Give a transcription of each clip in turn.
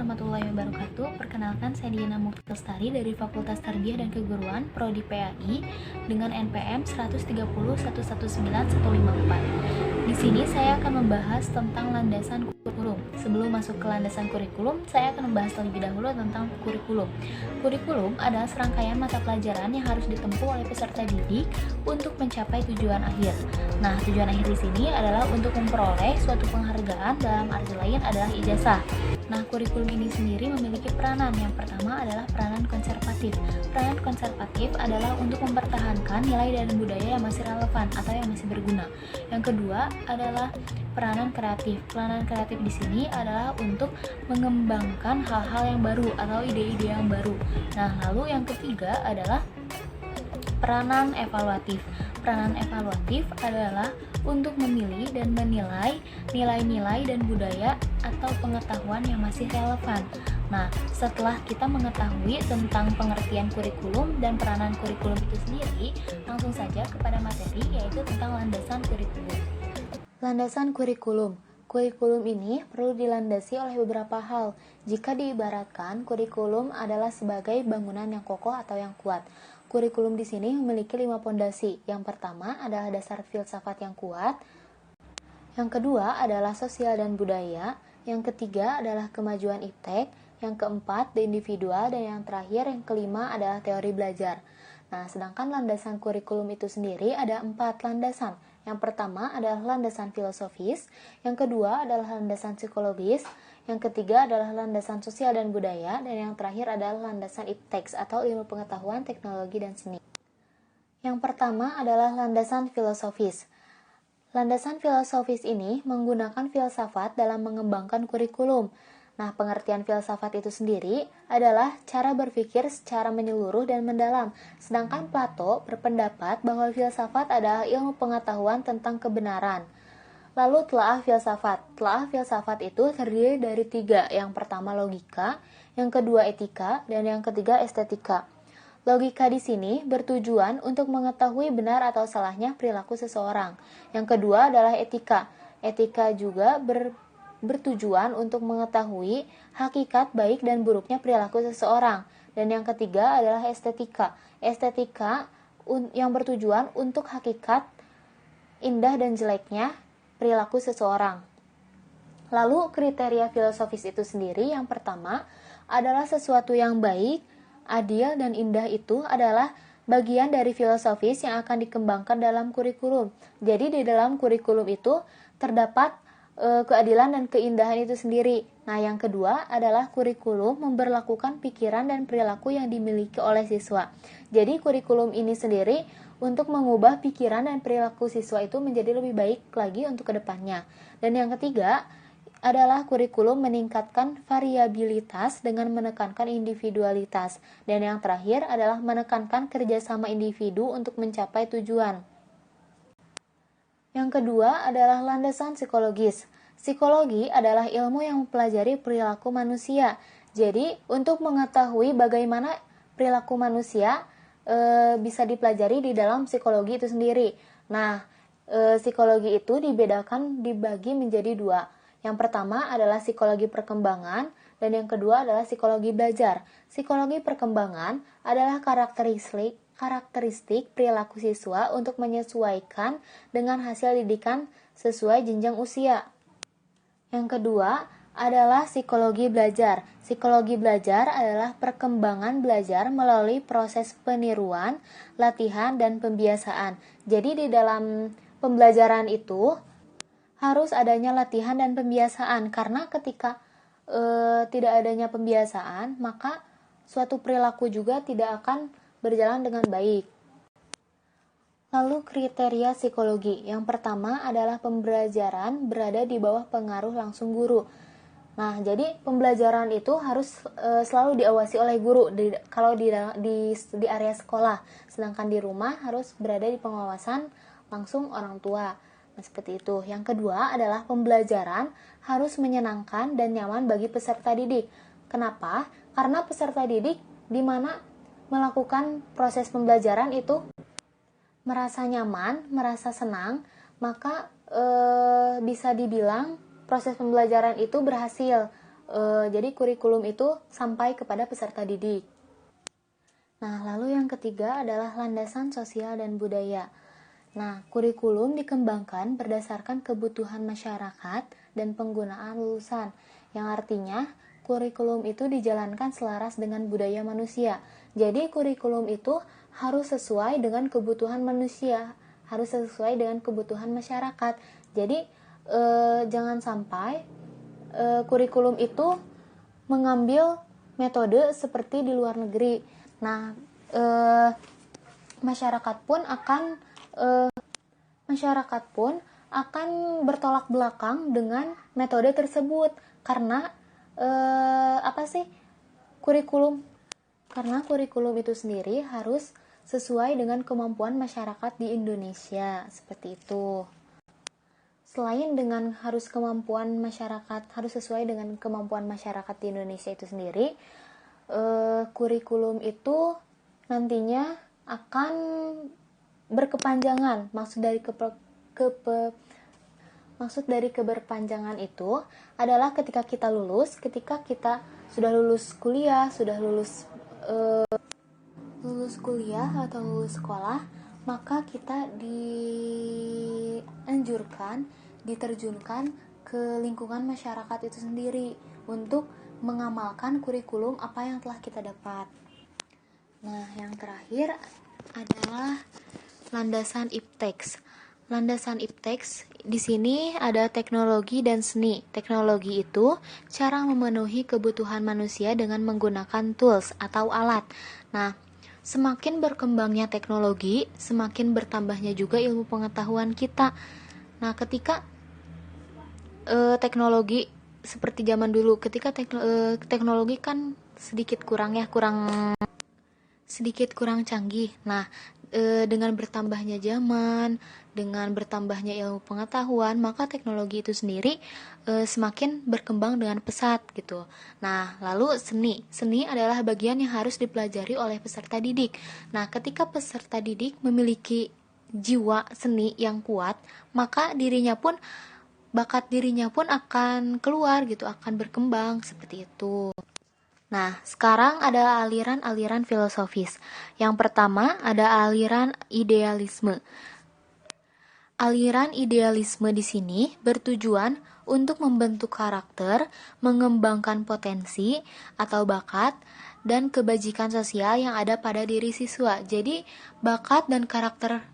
warahmatullahi wabarakatuh. Perkenalkan, saya Diana Muftastari dari Fakultas Tarbiyah dan Keguruan, Prodi PAI dengan NPM 130.119.154. Di sini saya akan membahas tentang landasan kurikulum. Sebelum masuk ke landasan kurikulum, saya akan membahas terlebih dahulu tentang kurikulum. Kurikulum adalah serangkaian mata pelajaran yang harus ditempuh oleh peserta didik untuk mencapai tujuan akhir. Nah, tujuan akhir di sini adalah untuk memperoleh suatu penghargaan, dalam arti lain adalah ijazah. Nah, kurikulum ini sendiri memiliki peranan. Yang pertama adalah peranan konservatif. Peranan konservatif adalah untuk mempertahankan nilai dan budaya yang masih relevan atau yang masih berguna. Yang kedua adalah peranan kreatif. Peranan kreatif di sini adalah untuk mengembangkan hal-hal yang baru atau ide-ide yang baru. Nah, lalu yang ketiga adalah peranan evaluatif. Peranan evaluatif adalah untuk memilih dan menilai nilai-nilai dan budaya atau pengetahuan yang masih relevan. Nah, setelah kita mengetahui tentang pengertian kurikulum dan peranan kurikulum itu sendiri, langsung saja kepada materi, yaitu tentang landasan kurikulum. Landasan kurikulum. Kurikulum ini perlu dilandasi oleh beberapa hal. Jika diibaratkan, kurikulum adalah sebagai bangunan yang kokoh atau yang kuat. Kurikulum di sini memiliki 5 pondasi. Yang pertama adalah dasar filsafat yang kuat. Yang kedua adalah sosial dan budaya. Yang ketiga adalah kemajuan iptek. Yang keempat, individual. Dan yang terakhir, yang kelima adalah teori belajar. Nah, sedangkan landasan kurikulum itu sendiri ada 4 landasan. Yang pertama adalah landasan filosofis. Yang kedua adalah landasan psikologis. Yang ketiga adalah landasan sosial dan budaya, dan yang terakhir adalah landasan iptek atau ilmu pengetahuan, teknologi, dan seni. Yang pertama adalah landasan filosofis. Landasan filosofis ini menggunakan filsafat dalam mengembangkan kurikulum. Nah, pengertian filsafat itu sendiri adalah cara berpikir secara menyeluruh dan mendalam. Sedangkan Plato berpendapat bahwa filsafat adalah ilmu pengetahuan tentang kebenaran. Lalu telaah filsafat. Telaah filsafat itu terdiri dari 3. Yang pertama logika, yang kedua etika, dan yang ketiga estetika. Logika di sini bertujuan untuk mengetahui benar atau salahnya perilaku seseorang. Yang kedua adalah etika. Etika juga bertujuan untuk mengetahui hakikat baik dan buruknya perilaku seseorang. Dan yang ketiga adalah estetika. Estetika yang bertujuan untuk hakikat indah dan jeleknya perilaku seseorang. Lalu kriteria filosofis itu sendiri, yang pertama adalah sesuatu yang baik, adil, dan indah itu adalah bagian dari filosofis yang akan dikembangkan dalam kurikulum. Jadi di dalam kurikulum itu terdapat keadilan dan keindahan itu sendiri. Nah, yang kedua adalah kurikulum memberlakukan pikiran dan perilaku yang dimiliki oleh siswa. Jadi kurikulum ini sendiri untuk mengubah pikiran dan perilaku siswa itu menjadi lebih baik lagi untuk kedepannya. Dan yang ketiga adalah kurikulum meningkatkan variabilitas dengan menekankan individualitas. Dan yang terakhir adalah menekankan kerjasama individu untuk mencapai tujuan. Yang kedua adalah landasan psikologis. Psikologi adalah ilmu yang mempelajari perilaku manusia. Jadi, untuk mengetahui bagaimana perilaku manusia bisa dipelajari di dalam psikologi itu sendiri. Nah, psikologi itu dibagi menjadi 2. Yang pertama adalah psikologi perkembangan, dan yang kedua adalah psikologi belajar. Psikologi perkembangan adalah karakteristik perilaku siswa untuk menyesuaikan dengan hasil didikan sesuai jenjang usia. Yang kedua adalah psikologi belajar. Psikologi belajar adalah perkembangan belajar melalui proses peniruan, latihan, dan pembiasaan. Jadi di dalam pembelajaran itu harus adanya latihan dan pembiasaan, karena ketika tidak adanya pembiasaan, maka suatu perilaku juga tidak akan berjalan dengan baik. Lalu kriteria psikologi. Yang pertama adalah pembelajaran berada di bawah pengaruh langsung guru. Nah, jadi pembelajaran itu harus selalu diawasi oleh guru kalau di area sekolah. Sedangkan di rumah harus berada di pengawasan langsung orang tua. Nah, seperti itu. Yang kedua adalah pembelajaran harus menyenangkan dan nyaman bagi peserta didik. Kenapa? Karena peserta didik di mana melakukan proses pembelajaran itu merasa nyaman, merasa senang, maka bisa dibilang proses pembelajaran itu berhasil. Jadi kurikulum itu sampai kepada peserta didik. Nah, lalu yang ketiga adalah landasan sosial dan budaya. Nah, kurikulum dikembangkan berdasarkan kebutuhan masyarakat dan penggunaan lulusan, yang artinya kurikulum itu dijalankan selaras dengan budaya manusia. Jadi, kurikulum itu harus sesuai dengan kebutuhan manusia, harus sesuai dengan kebutuhan masyarakat. Jadi, jangan sampai kurikulum itu mengambil metode seperti di luar negeri. Nah, masyarakat pun akan bertolak belakang dengan metode tersebut karena kurikulum itu sendiri harus sesuai dengan kemampuan masyarakat di Indonesia, seperti itu. Selain dengan harus sesuai dengan kemampuan masyarakat di Indonesia itu sendiri, kurikulum itu nantinya akan berkepanjangan. Maksud dari keberpanjangan itu adalah ketika kita sudah lulus kuliah, atau lulus sekolah, maka kita diterjunkan ke lingkungan masyarakat itu sendiri untuk mengamalkan kurikulum apa yang telah kita dapat. Nah, yang terakhir adalah landasan ipteks. Landasan ipteks di sini ada teknologi dan seni. Teknologi itu cara memenuhi kebutuhan manusia dengan menggunakan tools atau alat. Nah, semakin berkembangnya teknologi, semakin bertambahnya juga ilmu pengetahuan kita. Nah, ketika teknologi seperti zaman dulu, ketika teknologi kan sedikit kurang canggih. Nah, dengan bertambahnya zaman, dengan bertambahnya ilmu pengetahuan, maka teknologi itu sendiri semakin berkembang dengan pesat gitu. Nah, lalu seni adalah bagian yang harus dipelajari oleh peserta didik. Nah, ketika peserta didik memiliki jiwa seni yang kuat, maka bakat dirinya pun akan keluar gitu, akan berkembang seperti itu. Nah, sekarang ada aliran-aliran filosofis. Yang pertama ada aliran idealisme. Aliran idealisme di sini bertujuan untuk membentuk karakter, mengembangkan potensi atau bakat dan kebajikan sosial yang ada pada diri siswa. Jadi, bakat dan karakter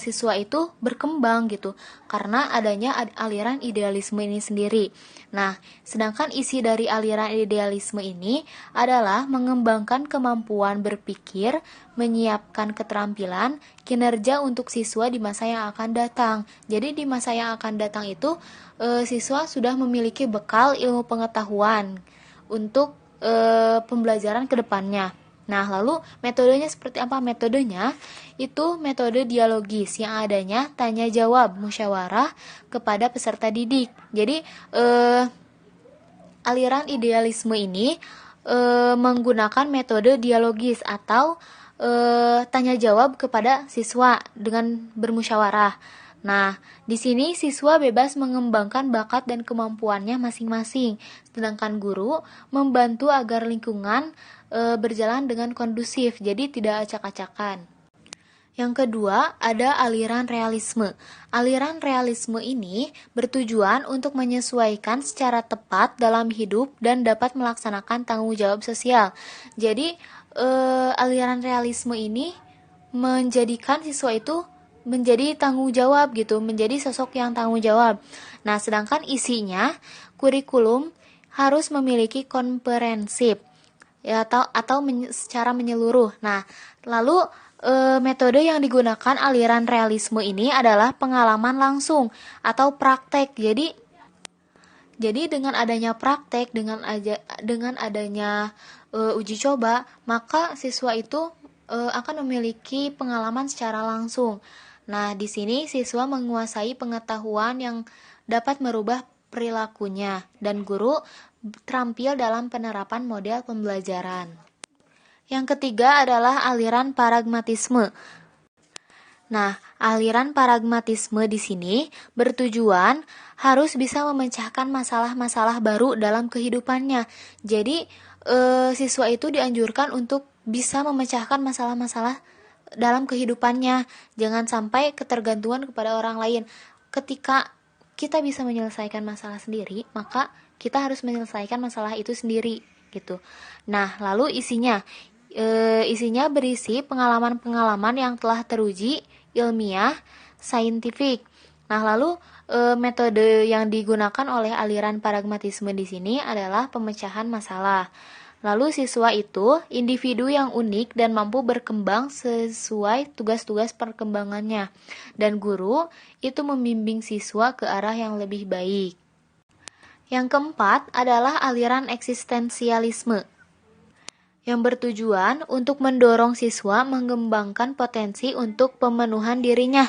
siswa itu berkembang gitu karena adanya aliran idealisme ini sendiri. Nah, sedangkan isi dari aliran idealisme ini adalah mengembangkan kemampuan berpikir, menyiapkan keterampilan, kinerja untuk siswa di masa yang akan datang. Jadi di masa yang akan datang itu siswa sudah memiliki bekal ilmu pengetahuan untuk pembelajaran ke depannya. Nah, lalu metodenya seperti apa? Metodenya itu metode dialogis yang adanya tanya jawab musyawarah kepada peserta didik. Jadi aliran idealisme ini menggunakan metode dialogis atau tanya jawab kepada siswa dengan bermusyawarah. Nah, di sini siswa bebas mengembangkan bakat dan kemampuannya masing-masing, sedangkan guru membantu agar lingkungan berjalan dengan kondusif, jadi tidak acak-acakan. Yang kedua, ada aliran realisme. Aliran realisme ini bertujuan untuk menyesuaikan secara tepat dalam hidup dan dapat melaksanakan tanggung jawab sosial. Jadi, aliran realisme ini menjadikan siswa itu menjadi tanggung jawab gitu, menjadi sosok yang tanggung jawab. Nah, sedangkan isinya kurikulum harus memiliki komprehensif ya, atau secara menyeluruh. Nah, lalu metode yang digunakan aliran realisme ini adalah pengalaman langsung atau praktek. Jadi dengan adanya praktek, dengan adanya uji coba, maka siswa itu akan memiliki pengalaman secara langsung. Nah, di sini siswa menguasai pengetahuan yang dapat merubah perilakunya dan guru terampil dalam penerapan model pembelajaran. Yang ketiga adalah aliran pragmatisme. Nah, aliran pragmatisme di sini bertujuan harus bisa memecahkan masalah-masalah baru dalam kehidupannya. Jadi, siswa itu dianjurkan untuk bisa memecahkan masalah-masalah dalam kehidupannya. Jangan sampai ketergantungan kepada orang lain. Ketika kita bisa menyelesaikan masalah sendiri, maka kita harus menyelesaikan masalah itu sendiri, gitu. Nah, lalu isinya berisi pengalaman-pengalaman yang telah teruji ilmiah, saintifik. Nah, lalu metode yang digunakan oleh aliran pragmatisme di sini adalah pemecahan masalah. Lalu siswa itu individu yang unik dan mampu berkembang sesuai tugas-tugas perkembangannya. Dan guru itu membimbing siswa ke arah yang lebih baik. Yang keempat adalah aliran eksistensialisme, yang bertujuan untuk mendorong siswa mengembangkan potensi untuk pemenuhan dirinya.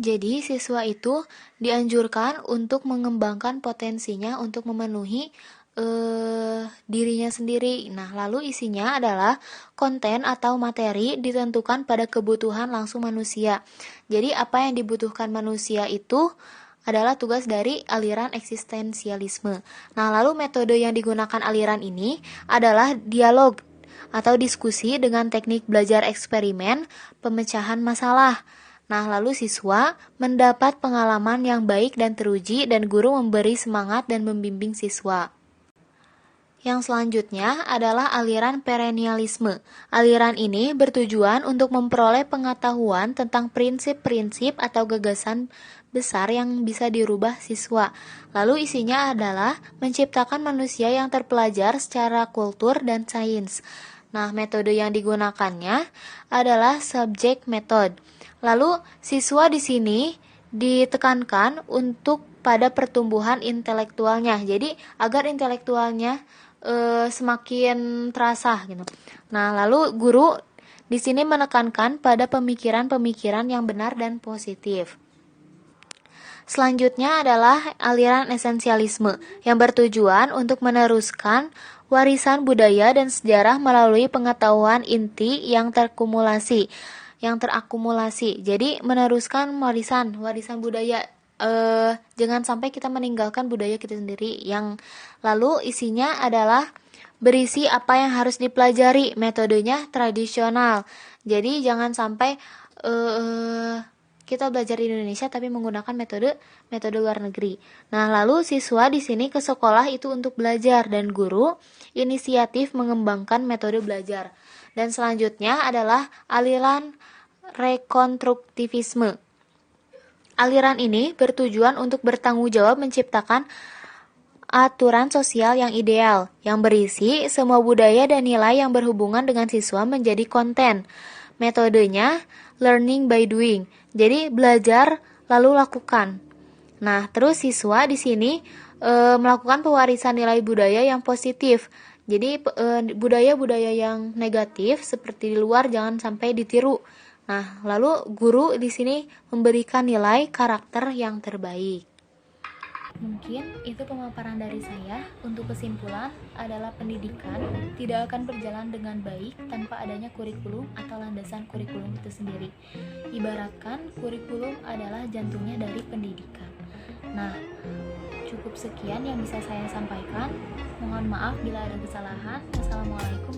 Jadi, siswa itu dianjurkan untuk mengembangkan potensinya untuk memenuhi dirinya sendiri. Nah, lalu isinya adalah konten atau materi ditentukan pada kebutuhan langsung manusia. Jadi, apa yang dibutuhkan manusia itu adalah tugas dari aliran eksistensialisme. Nah, lalu metode yang digunakan aliran ini adalah dialog atau diskusi dengan teknik belajar eksperimen, pemecahan masalah. Nah, lalu siswa mendapat pengalaman yang baik dan teruji dan guru memberi semangat dan membimbing siswa. Yang selanjutnya adalah aliran perennialisme. Aliran ini bertujuan untuk memperoleh pengetahuan tentang prinsip-prinsip atau gagasan besar yang bisa dirubah siswa. Lalu isinya adalah menciptakan manusia yang terpelajar secara kultur dan sains. Nah, metode yang digunakannya adalah subject method. Lalu siswa di sini ditekankan untuk pada pertumbuhan intelektualnya. Jadi, agar intelektualnya semakin terasa gitu. Nah, lalu guru di sini menekankan pada pemikiran-pemikiran yang benar dan positif. Selanjutnya adalah aliran esensialisme yang bertujuan untuk meneruskan warisan budaya dan sejarah melalui pengetahuan inti yang terakumulasi. Jadi meneruskan warisan budaya. Jangan sampai kita meninggalkan budaya kita sendiri. Yang lalu isinya adalah berisi apa yang harus dipelajari, metodenya tradisional. Jadi jangan sampai kita belajar di Indonesia tapi menggunakan metode luar negeri. Nah, lalu siswa di sini ke sekolah itu untuk belajar dan guru inisiatif mengembangkan metode belajar. Dan selanjutnya adalah aliran rekonstruktivisme. Aliran ini bertujuan untuk bertanggung jawab menciptakan aturan sosial yang ideal, yang berisi semua budaya dan nilai yang berhubungan dengan siswa menjadi konten. Metodenya learning by doing. Jadi belajar lalu lakukan. Nah, terus siswa di sini melakukan pewarisan nilai budaya yang positif. Jadi budaya-budaya yang negatif seperti di luar jangan sampai ditiru. Nah, lalu guru di sini memberikan nilai karakter yang terbaik. Mungkin itu pemaparan dari saya. Untuk kesimpulan adalah pendidikan tidak akan berjalan dengan baik tanpa adanya kurikulum atau landasan kurikulum itu sendiri. Ibaratkan kurikulum adalah jantungnya dari pendidikan. Nah, cukup sekian yang bisa saya sampaikan. Mohon maaf bila ada kesalahan. Wassalamualaikum